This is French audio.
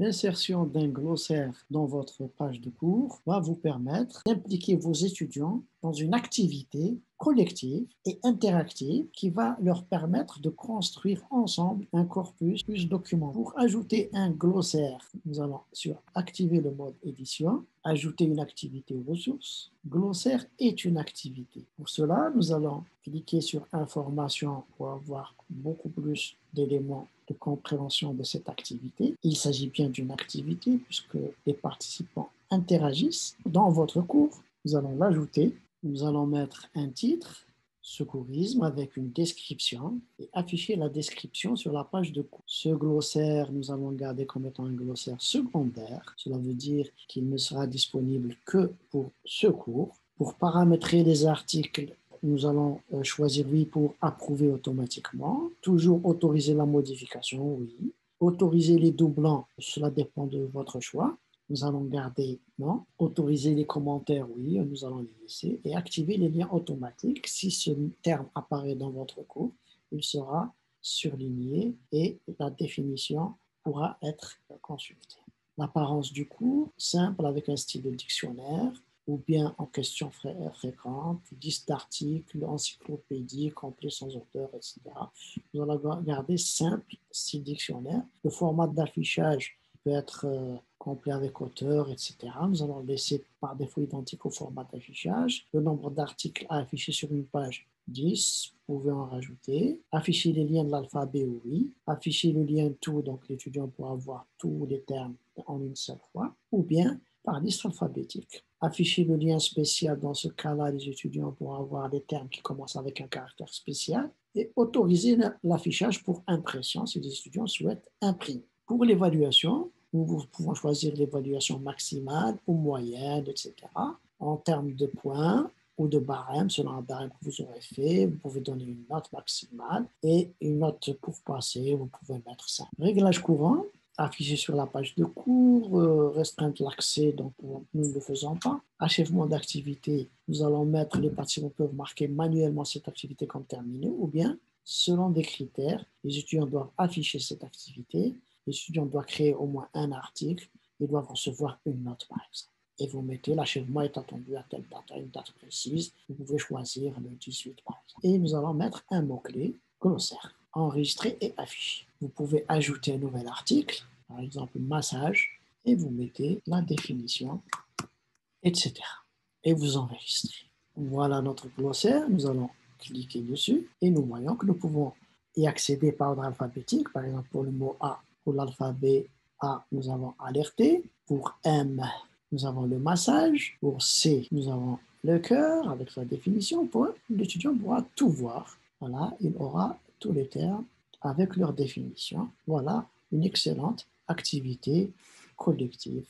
L'insertion d'un glossaire dans votre page de cours va vous permettre d'impliquer vos étudiants dans une activité collective et interactive qui va leur permettre de construire ensemble un corpus plus document. Pour ajouter un glossaire, nous allons sur activer le mode édition, ajouter une activité aux ressources. Glossaire est une activité. Pour cela, nous allons cliquer sur information pour avoir beaucoup plus d'éléments de compréhension de cette activité. Il s'agit bien d'une activité puisque les participants interagissent dans votre cours. Nous allons l'ajouter. Nous allons mettre un titre, secourisme, avec une description et afficher la description sur la page de cours. Ce glossaire, nous allons le garder comme étant un glossaire secondaire. Cela veut dire qu'il ne sera disponible que pour ce cours. Pour paramétrer les articles, nous allons choisir oui pour approuver automatiquement. Toujours autoriser la modification, oui. Autoriser les doublons, cela dépend de votre choix. Nous allons garder non. Autoriser les commentaires, oui, nous allons les laisser. Et activer les liens automatiques. Si ce terme apparaît dans votre cours, il sera surligné et la définition pourra être consultée. L'apparence du cours, simple avec un style de dictionnaire, ou bien en questions fréquentes, liste d'articles, encyclopédie, complet sans auteur, etc. Nous allons garder simple, style dictionnaire. Le format d'affichage peut être complet avec auteur, etc. Nous allons laisser par défaut identique au format d'affichage. Le nombre d'articles à afficher sur une page, 10, vous pouvez en rajouter. Afficher les liens de l'alphabet, oui. Afficher le lien tout, donc l'étudiant pourra voir tous les termes en une seule fois. Ou bien par liste alphabétique. Afficher le lien spécial, dans ce cas-là, les étudiants pourront avoir des termes qui commencent avec un caractère spécial et autoriser l'affichage pour impression si les étudiants souhaitent imprimer. Pour l'évaluation, nous pouvons choisir l'évaluation maximale ou moyenne, etc. En termes de points ou de barème, selon un barème que vous aurez fait, vous pouvez donner une note maximale et une note pour passer, vous pouvez mettre ça. Réglage courant, affiché sur la page de cours, restreindre l'accès, donc nous ne le faisons pas. Achèvement d'activité, nous allons mettre, les participants peuvent marquer manuellement cette activité comme terminée ou bien, selon des critères, les étudiants doivent afficher cette activité, les étudiants doivent créer au moins un article et doivent recevoir une note par exemple. Et vous mettez l'achèvement est attendu à telle date, à une date précise, vous pouvez choisir le 18 par exemple. Et nous allons mettre un mot-clé, glossaire, enregistrer et afficher. Vous pouvez ajouter un nouvel article, par exemple massage, et vous mettez la définition, etc. Et vous enregistrez. Voilà notre glossaire, nous allons cliquer dessus et nous voyons que nous pouvons y accéder par ordre alphabétique. Par exemple, pour le mot A, pour l'alphabet A, nous avons alerté. Pour M, nous avons le massage. Pour C, nous avons le cœur avec sa définition. L'étudiant pourra tout voir. Voilà, il aura tous les termes avec leur définition. Voilà une excellente activité collective.